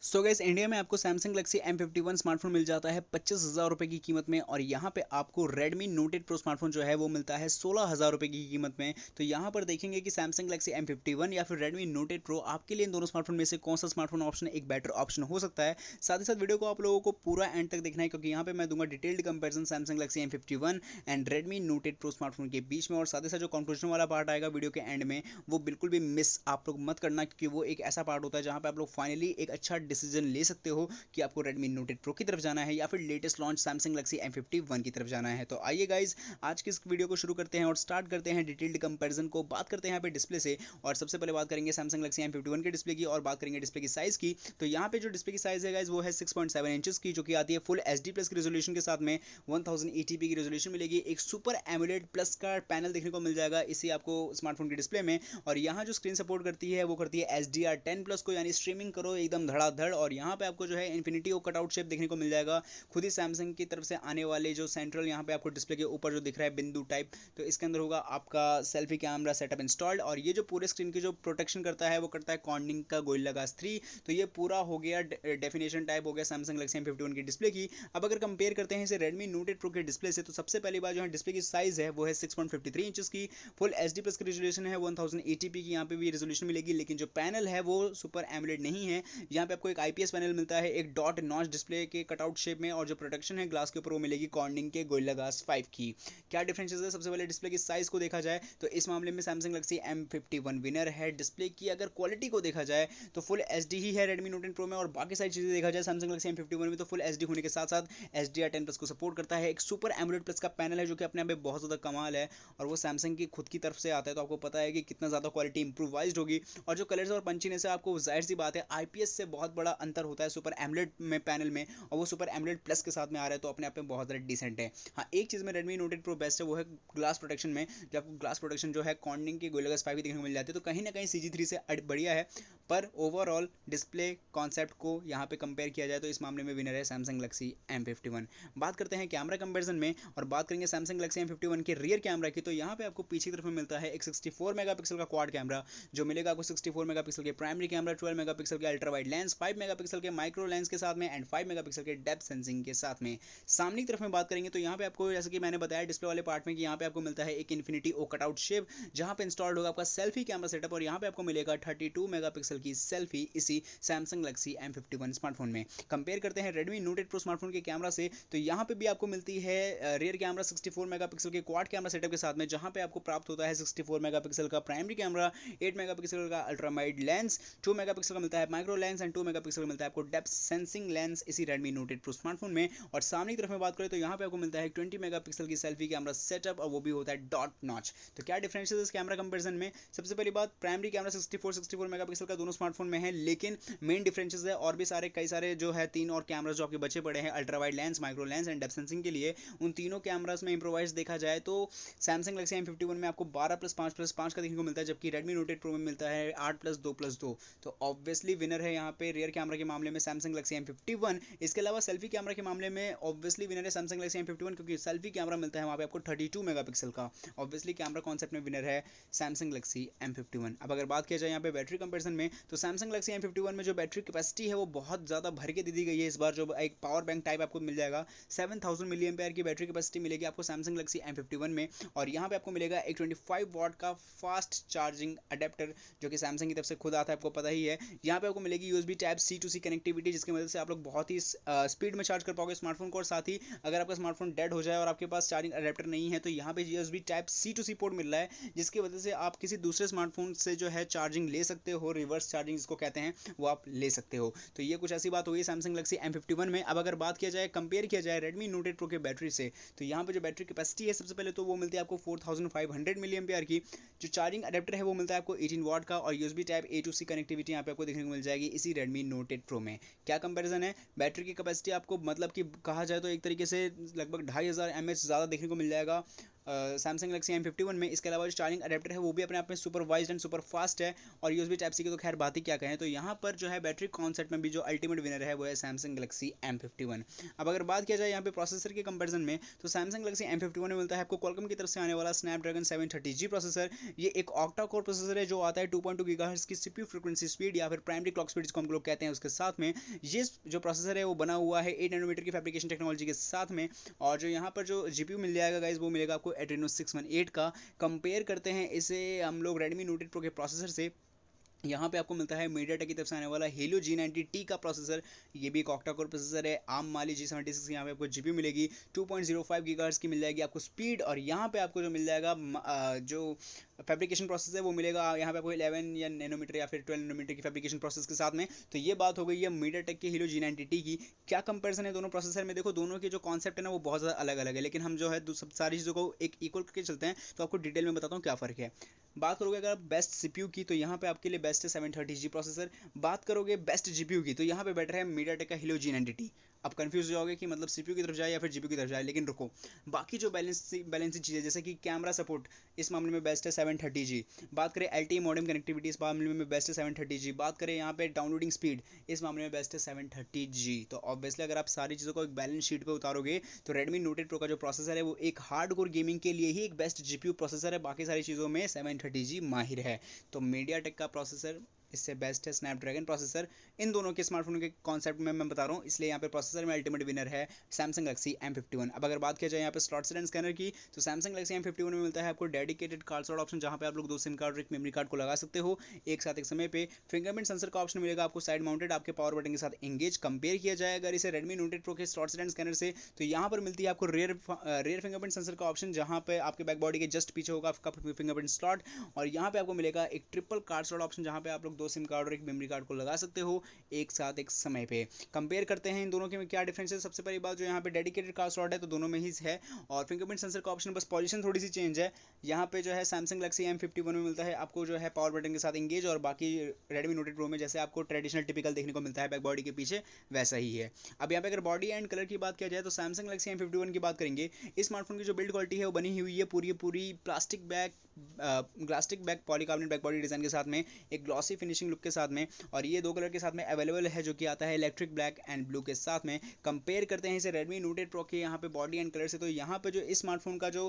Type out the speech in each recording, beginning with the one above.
सो gas India में आपको Samsung Galaxy M51 smartphone मिल जाता है 25,000 रुपये की कीमत में। और यहाँ पे आपको Redmi Note 8 Pro स्मार्टफोन जो है वो मिलता है 16,000 रुपये की कीमत में। तो यहाँ पर देखेंगे कि सैमसंग गैलेक्सी M51 या फिर Redmi Note 8 Pro आपके लिए इन दोनों स्मार्टफोन में से कौन सा स्मार्टफोन ऑप्शन एक बेटर ऑप्शन हो सकता है। साथ ही साथ वीडियो को आप लोगों को पूरा एंड तक देखना है, क्योंकि यहाँ पे मैं दूंगा detailed comparison Samsung Galaxy M51 and Redmi Note 8 Pro smartphone के बीच में। और साथ ही साथ जो कंक्लूजन वाला पार्ट आएगा वीडियो के एंड में, वो बिल्कुल भी मिस आप लोग मत करना, क्योंकि वो एक ऐसा पार्ट होता है जहाँ पे आप लोग फाइनली एक अच्छा डिसीजन ले सकते हो कि आपको Redmi Note 8 Pro की तरफ जाना है या फिर latest launch Samsung Galaxy M51 की तरफ जाना है। तो आइए गाइज आज की इस वीडियो को शुरू करते हैं और स्टार्ट करते हैं डिटेल्ड कंपैरिजन को। बात करते हैं यहाँ पे डिस्प्ले से, और सबसे पहले बात करेंगे Samsung Galaxy M51 के डिस्प्ले की और बात करेंगे डिस्प्ले की साइज की। तो यहाँ पे जो डिस्प्ले की साइज है गाइज वो है 6.7 इंचेस की, जो कि आती है फुल HD प्लस की रेजोल्यूशन के साथ में। 1080p की रेजोल्यूशन मिलेगी। एक सुपर एमोलेड प्लस का पैनल देखने को मिल जाएगा इसी आपको स्मार्टफोन के डिस्प्ले में। और यहाँ जो स्क्रीन सपोर्ट करती है वो करती है HDR10 प्लस को, यानी स्ट्रीमिंग करो एकदम धड़ाधड़। और यहाँ पे आपको जो है इन्फिनिटी कटआउट शेप देखने को मिल जाएगा खुद ही सैमसंग की तरफ से आने वाले जो सेंट्रल यहाँ पे आपको डिस्प्ले के ऊपर जो दिख रहा है बिंदु टाइप, तो इसके अंदर होगा आपका सेल्फी कैमरा सेटअप इंस्टॉल्ड। और ये जो पूरे स्क्रीन की जो प्रोटेक्शन करता है वो करता है कॉर्निंग का गोरिल्ला ग्लास 3। तो ये पूरा हो गया डेफिनेशन टाइप हो गया सैमसंग गैलेक्सी M51 की डिस्प्ले की। अब अगर कंपेयर करते हैं इसे Redmi Note 8 Pro के डिस्प्ले से, तो सबसे पहली बात जो है डिस्प्ले की साइज है वो है 6.53 इंचेस की। फुल HD प्लस की रेजोल्यूशन है 1080p की यहाँ पे भी रेजोल्यूशन मिलेगी। लेकिन जो पैनल है वो सुपर एमोलेड नहीं है। यहाँ पे आपको एक IPS पैनल मिलता है एक डॉट नॉच डिस्प्ले के कटआउट शेप में। और जो प्रोटेक्शन है ग्लास के ऊपर वो मिलेगी कॉर्निंग के गोरिल्ला ग्लास 5 की। क्या डिफरेंसेस है, सबसे पहले डिस्प्ले की साइज को देखा जाए तो इस मामले में सैमसंग गैलेक्सी M51 विनर है। डिस्प्ले की अगर क्वालिटी को देखा जाए तो फुल HD ही है Redmi Note 8 Pro में। और बाकी सारी चीजें देखा जाए सैमसंग गैलेक्सी M51 में तो फुल HD होने के साथ साथ HDR10 प्लस को सपोर्ट करता है। एक सुपर एमोलेड प्लस का पैनल है जो कि अपने आप में बहुत ज्यादा कमाल है, और वो सैमसंग की खुद की तरफ से आता है, तो आपको पता है कि कितना ज्यादा क्वालिटी इंप्रूवाइज्ड होगी। और जो कलर्स और पंचीनेस है, आपको जाहिर सी बात है IPS से बहुत बड़ा अंतर होता है सुपर एमोलेड में पैनल में, और वो सुपर एमोलेड प्लस के साथ में आ रहा है, तो अपने आप में बहुत ज़्यादा डिसेंट है। हाँ, एक चीज़ में Redmi Note 8 Pro बेस्ट है वो है ग्लास प्रोटेक्शन में। जब ग्लास प्रोटेक्शन जो है कॉर्निंग की गोरिल्ला ग्लास 5 देखने को मिल जाती है, तो कहीं ना कहीं CG3 से बढ़िया है। पर ओवरऑल डिस्प्ले कॉन्सेप्ट को यहाँ पे कंपेयर किया जाए तो इस मामले में विनर है सैमसंग गैलेक्सी M51। बात करते हैं कैमरा कंपैरिजन में, और बात करेंगे सैमसंग गैलेक्सी M51 के रियर कैमरा की। तो यहाँ पे आपको पीछे की तरफ में मिलता है एक 64 मेगापिक्सल का क्वाड कैमरा, जो मिलेगा आपको 64 मेगापिक्सल के प्राइमरी कैमरा, 12 मेगापिक्सल के अल्ट्रा वाइड लेंस, 5 मेगापिक्सल के माइक्रो लेंस के साथ में एंड 5 मेगापिक्सल के डेप्थ सेंसिंग के साथ में। सामने की तरफ में बात करेंगे तो यहाँ पे आपको जैसे कि मैंने बताया डिस्प्ले वाले पार्ट में कि यहाँ पे आपको मिलता है एक इन्फिनिटी ओ कटआउट शेप, जहाँ पे इंस्टॉल्ड होगा आपका सेल्फी कैमरा सेटअप। और यहाँ पे आपको मिलेगा 32 मेगापिक्सल की सेल्फी इसी सैमसंग गैलेक्सी M51 स्मार्टफोन में। कंपेयर करते हैं Redmi Note 8 Pro स्मार्टफोन के कैमरा से, तो यहाँ पे भी आपको मिलती है रियर कैमरा 64 मेगापिक्सल के क्वाड कैमरा सेटअप के साथ में, जहाँ पे आपको प्राप्त होता है 64 मेगापिक्सल का प्राइमरी कैमरा, 8 मेगापिक्सल का अल्ट्रा वाइड लेंस, 2 मेगापिक्सल का मिलता है माइक्रो लेंस एंड 2 मेगापिक्सल का मिलता है आपको डेप्थ सेंसिंग लेंस इसी Redmi Note 8 Pro स्मार्टफोन में। और सामने की तरफ में बात करें तो यहाँ पे आपको मिलता है 20 मेगापिक्सल की सेल्फी कैमरा सेटअप, और वो भी होता है डॉट नॉच। तो क्या डिफरेंस है इस कैमरा कंपैरिजन में, सबसे पहली बात प्राइमरी कैमरा 64 मेगापिक्सल का दोनों स्मार्टफोन में है, लेकिन मेन डिफरेंसेस है और भी सारे कई सारे जो है तीन और कैमरास जो आपके बचे पड़े हैं ultra wide lens, micro lens and depth sensing के लिए। उन तीनों कैमरास में इंप्रोवाइज देखा जाए तो सैमसंग गैलेक्सी M51 में आपको 12+5+5 का देखने को मिलता है, जबकि Redmi Note 8 Pro में मिलता है 8+2+2। तो ऑब्वियसली विनर है यहाँ पे रियर कैमरा के मामले में सैमसंग गैलेक्सी M51। इसके अलावा सेल्फी कैमरा के मामले में ऑब्वियसली विनर है सैमसंग गैलेक्सी M51, क्योंकि सेल्फी कैमरा मिलता है वहाँ पे आपको 32 मेगापिक्सल का। ऑब्वियसली कैमरा कॉन्सेप्ट में विनर है सैमसंग गैलेक्सी M51। अब अगर बात किया जाए यहाँ पे बैटरी कंपैरिजन में, तो सैमसंग गैलेक्सी M51 में जो बैटरी कैपेसिटी है वो बहुत ज़्यादा भर के दे दी गई है। इस बार जो एक पावर बैंक टाइप आपको मिल जाएगा 7000 मिली एम्पेयर की बैटरी कैपेसिटी मिलेगी आपको सैमसंग गैलेक्सी M51 में। और यहाँ पे आपको मिलेगा एक 25 वाट का फास्ट चार्जिंग अडेप्टर, जो कि सैमसंग की तरफ से खुद आता है, आपको पता ही है। यहाँ पे आपको मिलेगी USB type C to C connectivity, जिसकी मदद से आप लोग बहुत ही स्पीड में चार्ज कर पाओगे स्मार्टफोन को। और साथ ही अगर आपका स्मार्टफोन डेड हो जाए और आपके पास चार्जिंग अडेप्टर नहीं है, तो यहाँ पे USB type C to C port मिल रहा है, जिसकी वजह से आप किसी दूसरे स्मार्टफोन से जो है चार्जिंग ले सकते हो, रिवर्स चार्जिंग जिसको कहते हैं वो आप ले सकते हो। तो ये कुछ ऐसी बात हुई सैमसंग गैलेक्सी M51 में। अब अगर बात किया जाए कंपेयर किया जाए Redmi Note 8 Pro के बैटरी से, तो यहाँ पे जो बैटरी कैपेसिटी है सबसे पहले तो वो मिलती है आपको 4500 मिली एम्पेयर की। जो चार्जिंग अडेप्टर है वो मिलता है आपको 18 वाट का, और USB type A to C connectivity यहाँ पे आपको देखने को मिल जाएगी इसी Redmi Note 8 Pro में। क्या कंपैरिजन है, बैटरी की कैपेसिटी आपको मतलब कि कहा जाए तो एक तरीके से लगभग 2500 mAh ज़्यादा देखने को मिल जाएगा सैमसंग गैलेक्सी M51 में। इसके अलावा जो चार्जिंग अडेप्टर है वो भी अपने आप में सुपरवाइज्ड एंड सुपर फास्ट है, और यूएसबी टाइप सी की तो खैर बात ही क्या कहें। तो यहाँ पर जो है बैटरी कॉन्सेप्ट में भी जो अल्टीमेट विनर है वो है सैमसंग गैलेक्सी M51। अब अगर बात किया जाए यहाँ पे प्रोसेसर के कंपैरिजन में, तो सैमसंग गैलेक्सी M51 में मिलता है आपको क्वालकॉम की तरफ से आने वाला स्नैपड्रैगन 730G प्रोसेसर। ये एक ऑक्टा कोर प्रोसेसर है जो आता है 2.2 गीगाहर्ट्ज की सीपीयू फ्रीक्वेंसी स्पीड या फिर प्राइमरी क्लॉक स्पीड जिसको हम लोग कहते हैं उसके साथ में। ये जो प्रोसेसर है वो बना हुआ है 8 नैनोमीटर की फैब्रिकेशन टेक्नोलॉजी के साथ में। और जो यहाँ पर जो जीपीयू मिल जाएगा गाइस वो मिलेगा आपको Adreno 618 का। कंपेयर करते हैं इसे हम लोग Redmi Note 8 Pro के प्रोसेसर से, यहाँ पे आपको मिलता है मीडियाटेक की तरफ से आने वाला Helio G90T का प्रोसेसर। ये भी एक ऑक्टा कोर प्रोसेसर है। आर्म माली G76 यहाँ पे आपको जीपीयू मिलेगी 2.05 गीगाहर्ट्ज की मिल जाएगी आपको स्पीड। और यहाँ पे आपको जो मिल जाएगा जो फैब्रिकेशन प्रोसेस है वो मिलेगा यहाँ पे आपको 11 या नैनोमीटर या फिर 12 नैनोमीटर की फैब्रिकेशन प्रोसेस के साथ में। तो ये बात हो गई है मीडियाटेक के Helio G90T की। क्या कंपैरिजन है दोनों प्रोसेसर में, देखो दोनों के जो कॉन्सेप्ट है ना वो बहुत ज़्यादा अलग अलग है, लेकिन हम जो है सब सारी चीज़ों को एक इक्वल करके चलते हैं। तो आपको डिटेल में बताता हूँ क्या फ़र्क है। बात करोगे अगर आप बेस्ट सीपीयू की, तो यहाँ पे आपके लिए बेस्ट है 730G प्रोसेसर। बात करोगे बेस्ट जीपीयू की, तो यहाँ पे बेटर है मीडियाटेक का Helio G90T। अब कंफ्यूज हो जाओगे कि मतलब सीपीयू की तरफ जाए या फिर जीपीयू की तरफ जाए, लेकिन रुको, बाकी जो बैलेंस चीज़ें जैसे कि कैमरा सपोर्ट इस मामले में बेस्ट है 730G। बात करें LTE मॉडेम कनेक्टिविटी इस मामले में बेस्ट है 730G। बात करें यहाँ पे डाउनलोडिंग स्पीड इस मामले में बेस्ट है 730G। तो ऑब्वियसली अगर आप सारी चीज़ों को एक बैलेंस शीट पर उतारोगे तो Redmi Note 8 Pro का जो प्रोसेसर है वो एक हार्डकोर गेमिंग के लिए ही एक बेस्ट जीपीयू प्रोसेसर है, बाकी सारी चीज़ों में 730G माहिर है। तो मीडियाटेक का प्रोसेसर इससे बेस्ट है स्नैपड्रैगन प्रोसेसर। इन दोनों के स्मार्टफोन के कॉन्सेप्ट में मैं बता रहा हूँ, इसलिए यहाँ पे प्रोसेसर में अल्टीमेट विनर है सैमसंग गैलेक्सी M51। अब अगर बात किया जाए यहाँ पे स्लॉट एंड स्कैनर की, तो सैमसंग गैलेक्सी M51 में मिलता है आपको डेडिकेटेड कार्ड स्लॉट ऑप्शन, जहाँ पे आप लोग 2 सिम कार्ड और एक मेमोरी कार्ड को लगा सकते हो एक साथ एक समय पे। फिंगरप्रिंट सेंसर का ऑप्शन मिलेगा आपको साइड माउंटेड आपके पावर बटन के साथ एंगेज। कंपेयर किया जाए अगर इसे Redmi Note 8 Pro के स्लॉट एंड स्कैनर से, तो यहाँ पर मिलती है आपको रेयर फिंगरप्रिंट सेंसर का ऑप्शन, जहाँ पे आपके बैक बॉडी के जस्ट पीछे होगा आपका फिंगरप्रिंट स्लॉट। और यहाँ पे आपको मिलेगा एक ट्रिपल कार्ड स्लॉट ऑप्शन, जहाँ पे आप लोग 2 सिम कार्ड और एक मेमोरी कार्ड को लगा सकते हो एक साथ एक समय पे। कंपेयर करते हैं इन दोनों के में क्या डिफरेंस है। सबसे पहली बात, जो यहाँ पे डेडिकेटेड कार्ड स्लॉट है तो दोनों में ही है, और फिंगरप्रिंट सेंसर का ऑप्शन बस पोजीशन थोड़ी सी चेंज है। यहाँ पे जो है सैमसंग गैलेक्सी M51 में मिलता है आपको जो है पावर बटन के साथ एंगेज, और बाकी Redmi Note 8 Pro में जैसे आपको ट्रेडिशनल टिपिकल देखने को मिलता है बैक बॉडी के पीछे वैसा ही है। अब यहाँ पे अगर बॉडी एंड कलर की बात किया जाए तो सैमसंग गैलेक्सी M51 की बात करेंगे। इस स्मार्टफोन की जो बिल्ड क्वालिटी है वो बनी हुई है पूरी plastic back polycarbonate back body design के साथ में, एक ग्लॉसी फिनिशिंग लुक के साथ में, और ये 2 कलर के साथ में अवेलेबल है जो कि आता है इलेक्ट्रिक ब्लैक एंड ब्लू के साथ में। कंपेयर करते हैं इसे Redmi Note 8 Pro के यहाँ पे बॉडी एंड कलर से, तो यहाँ पे जो इस स्मार्टफोन का जो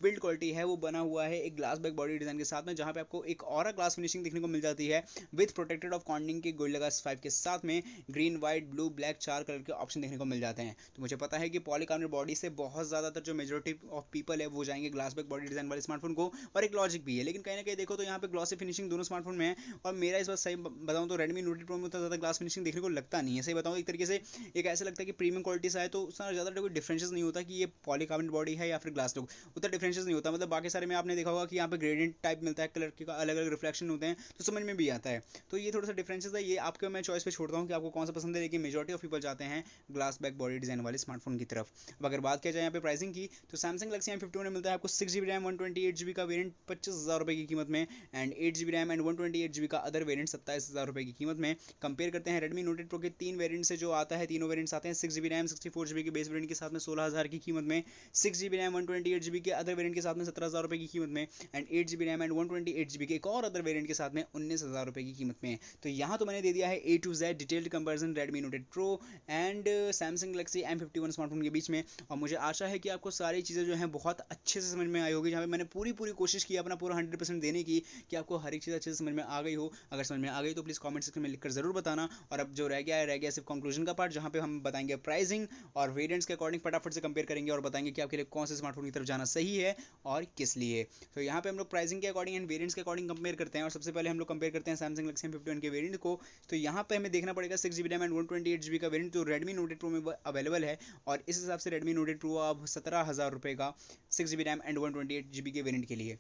बिल्ड क्वालिटी है वो बना हुआ है एक ग्लास बैक बॉडी डिजाइन के साथ में, जहाँ पे आपको एक और ग्लास फिनिशिंग देखने को मिल जाती है विथ प्रोटेक्टेड ऑफ कॉर्निंग के गोरिल्ला ग्लास 5 के साथ में। Green white blue black 4 colour के ऑप्शन देखने को मिल जाते हैं। तो मुझे पता है कि पॉलीकार्बोनेट बॉडी से बहुत ज़्यादातर जो मेजोरिटी ऑफ पीपल है वो जाएंगे ग्लास बैक बॉडी डिजाइन वाले स्मार्टफोन को, और एक लॉजिक भी है, लेकिन कहीं ना कहीं देखो तो यहाँ पे ग्लॉसी फिनिशिंग दोनों स्मार्टफोन में है। और मेरा इस बात सही बताऊँ तो Redmi Note 8 Pro में उतना ज़्यादा ग्लास फिनिशिंग देखने को लगता नहीं है। सही बताऊँ एक तरीके से एक ऐसा लगता है कि प्रीमियम क्वालिटी से है तो उतना ज़्यादा कोई डिफरेंसेस नहीं होता कि ये पॉलीकार्बोनेट बॉडी है या फिर ग्लास लुक, उतना डिफरेंसेस नहीं होता। मतलब बाकी सारे में आपने देखा होगा कि यहाँ पे ग्रेडियंट टाइप मिलता है, कलर के अलग अलग रिफ्लेक्शन होते हैं तो समझ में भी आता है। तो ये थोड़ा सा डिफरेंसेस है, ये आपके मैं चॉइस पे छोड़ता हूँ कि आपको कौन सा पसंद है, लेकिन मेजॉरिटी ऑफ पीपल जाते हैं ग्लास बैक बॉडी डिजाइन वाले स्मार्टफोन की तरफ। अब अगर बात किया जाए यहाँ पे प्राइसिंग की, तो सैमसंग गैलेक्सी M51 में मिलता है आपको 6GB रैम 128GB का वेरियंट 25,000 रुपये की कीमत में, and 8GB RAM and 128GB का अदर वेरियंट 27,000 रुपये की कीमत में। कंपेयर करते हैं Redmi Note 8 Pro के 3 वेरियंट से, जो आता है तीनों वेरियंट्स आते हैं 6GB रैम 64GB के बेस वेरियंट के साथ में 16,000 की कीमत में, 6GB रैम 128GB के अदर वेरियंट के साथ में 17,000 रुपये की कीमत में, and 8GB RAM and 128GB के एक और अदर वेरियंट के साथ में 19,000 रुपये की कीमत में। तो यहाँ तो मैंने दे दिया है A to Z detailed comparison Redmi Note 8 Pro and Samsung Galaxy M51 smartphone के बीच में। और मुझे आशा है कि आपको सारी चीज़ें जो हैं बहुत अच्छे से समझ में आई होगी, जहाँ पे मैंने पूरी कोशिश की अपना पूरा 100% देने की कि आपको हर एक चीज़ अच्छे से समझ में आ गई हो। अगर समझ में आ गई तो प्लीज़ कमेंट सेक्शन में लिखकर ज़रूर बताना। और अब जो रह गया सिर्फ कंक्लूजन का पार्ट, जहाँ पे हम बताएंगे प्राइसिंग और वेरिएंट्स के अकॉर्डिंग फटाफट से कंपेयर करेंगे और बताएंगे कि आपके लिए कौन से स्मार्टफोन की तरफ जाना सही है और किस लिए। तो यहाँ पे हम लोग प्राइसिंग के अकॉर्डिंग एंड वेरिएंट्स के अकॉर्डिंग कंपेयर करते हैं, और सबसे पहले हम लोग कंपेयर करते हैं सैमसंग गैलेक्सी M51 के वेरिएंट को। तो यहाँ पे हमें देखना पड़ेगा 6GB रैम एंड 128GB का वेरिएंट जो Redmi Note 8 Pro में अवेलेबल है, और इस हिसाब से Redmi Note 8 Pro अब 17,000 रुपये का 6GB रैम एंड 128GB के वेरिएंट के लिए।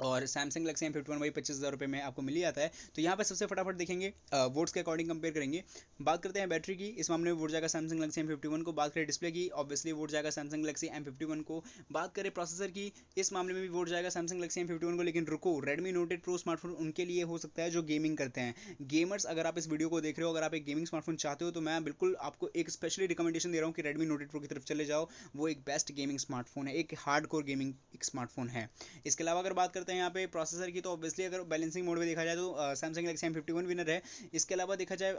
और सैमसंग गैलेक्सी M51 वही 25,000 रुपये में आपको मिल जाता है। तो यहाँ पे सबसे फटाफट देखेंगे वोट्स के अकॉर्डिंग कंपेयर करेंगे। बात करते हैं बैटरी की, इस मामले में वोट जाएगा सैमसंग गैलेक्सी M51 को। बात करें डिस्प्ले की, ऑब्वियसली वोट जाएगा सैमसंग गैलेक्सी M51 को। बात करें प्रोसेसर की, इस मामले में भी वोट जाएगा सैमसंग गैलेक्सी M51 को। लेकिन रुको, रेडमी नोट 8 प्रो स्मार्टफोन उनके लिए हो सकता है जो गेमिंग करते हैं। गेमर्स, अगर आप इस वीडियो को देख रहे हो, अगर आप एक गेमिंग स्मार्टफोन चाहते हो, तो मैं बिल्कुल आपको एक स्पेशली रिकमेंडेशन दे रहा हूँ कि रेडमी नोट 8 प्रो की तरफ चले जाओ। वो एक बेस्ट गेमिंग स्मार्टफोन है, एक हार्ड कोर गेमिंग स्मार्टफोन है। इसके अलावा अगर बात करते हैं यहाँ पे प्रोसेसर की, तो ऑब्वियसली अगर बैलेंसिंग मोड में देखा जाए तो सैमसंग गैलेक्सी M51 विनर है। इसके अलावा देखा जाए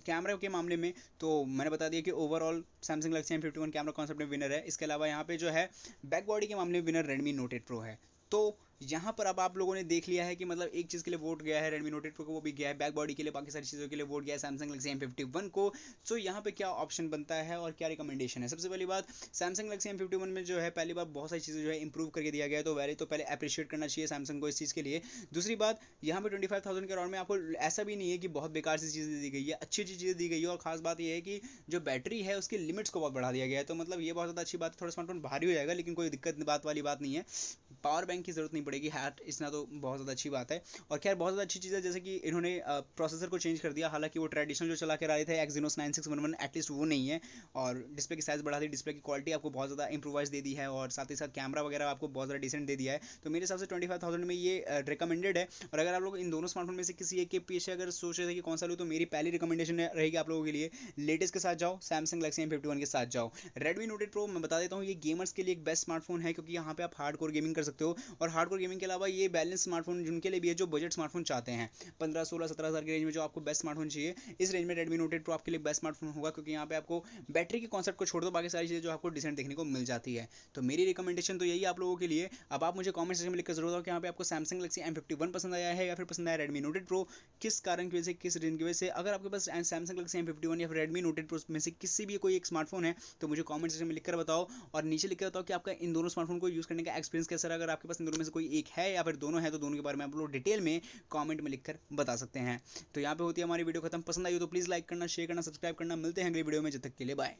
कैमरा के मामले में, तो मैंने बता दिया कि overall Samsung Galaxy M51 camera concept में विनर है। इसके अलावा यहाँ पे जो है बैक बॉडी के मामले में विनर रेडमी नोट 8 प्रो है। तो यहाँ पर अब आप लोगों ने देख लिया है कि मतलब एक चीज़ के लिए वोट गया है रेडमी नोट 8 प्रो को, वो भी गया है बैक बॉडी के लिए, बाकी सारी चीज़ों के लिए वोट गया है सैमसंग गैलेक्सी M51 को। सो यहाँ पे क्या ऑप्शन बनता है और क्या रिकमेंडेशन है? सबसे पहली बात, सैमसंग गैलेक्सी M51 में जो है पहली बात बहुत सारी चीज़ें जो है इंप्रूव करके दिया गया है, तो पहले अप्रिशिएट करना चाहिए सैमसंग को इस चीज़ के लिए। दूसरी बात, यहाँ पे 25,000 के अराउंड में आपको ऐसा भी नहीं है कि बहुत बेकार सी चीज़ें दी गई है, अच्छी अच्छी चीज़ें दी गई है। और खास बात यह है कि जो बैटरी है उसकी लिमिट्स को बहुत बढ़ा दिया गया है, तो मतलब ये बहुत ज़्यादा अच्छी बात है। थोड़ा स्मार्टफोन भारी हो जाएगा लेकिन कोई दिक्कत बात वाली बात नहीं है, पावर बैंक की जरूरत नहीं पड़ेगी, हैट इतना तो बहुत ज़्यादा अच्छी बात है। और खैर बहुत ज़्यादा अच्छी चीज़ है जैसे कि इन्होंने प्रोसेसर को चेंज कर दिया, हालांकि वो ट्रेडिशनल जो चला के रहे थे Exynos 9611 एटलीस्ट वो नहीं है। और डिस्प्ले की साइज़ बढ़ा दी, डिस्प्ले की क्वालिटी आपको बहुत ज़्यादा इंप्रूवाइज दे दी है, और साथ ही साथ कैमरा वगैरह आपको बहुत ज़्यादा डिसेंट दे दिया है। तो मेरे हिसाब से 25,000 में ये रिकमेंडेड है। और अगर आप लोग इन दोनों स्मार्टफोन में से किसी एक के पीछे अगर सोच रहे थे कि कौन सा लूँ, तो मेरी पहली रिकमेंडेशन रहेगी आप लोगों के लिए लेटेस्ट के साथ जाओ, सैमसंग गैलेक्सी M51 के साथ जाओ। रेडमी नोट 8 प्रो मैं बता देता हूँ, ये गेमर्स के लिए एक बेस्ट स्मार्टफोन है, क्योंकि यहाँ पे आप हार्डकोर गेमिंग कर सकते हो। और हार्डकोर गेमिंग के अलावा ये बैलेंस स्मार्टफोन जिनके लिए भी है जो बजट स्मार्टफोन चाहते हैं, 15, 16, 17 हज़ार के रेंज में जो आपको बेस्ट स्मार्टफोन चाहिए, इस रेंज में रेडमी नोट 8 प्रो आपके लिए बेस्ट स्मार्टफोन होगा। क्योंकि यहाँ पे आपको बैटरी के कॉन्सेप्ट को छोड़ दो, बाकी सारी चीज़ें जो आपको डिसेंट देखने को मिल जाती है। तो मेरी रिकमेंडेशन तो यही आप लोगों के लिए। अब आप मुझे कॉमेंट सेक्शन में लिखकर जरूर बताओ कि यहाँ पे आपको सैमसंग गैलेक्सी M51 पसंद आया है या फिर पसंद आया रेडमी नोट 8 प्रो, किस कारण की वजह से, किस रेंज की वजह से। अगर आपके पास सैमसंग गैलेक्सी M51 या फिर रेडमी नोट 8 प्रो में से किसी भी कोई एक स्मार्टफोन है, तो मुझे कॉमेंट सेक्शन में लिखकर बताओ। और नीचे लिखकर बताओ कि आपका इन दोनों स्मार्टफोन को यूज़ करने का एक्सपीरियंस कैसा रहा। अगर आपके पास इन दोनों में से कोई एक है या फिर दोनों है, तो दोनों के बारे में आप लोग डिटेल में कमेंट में लिखकर बता सकते हैं। तो यहाँ पे होती है हमारी वीडियो खत्म। पसंद आई हो तो प्लीज़ लाइक करना, शेयर करना, सब्सक्राइब करना। मिलते हैं अगली वीडियो में, जब तक के लिए बाय।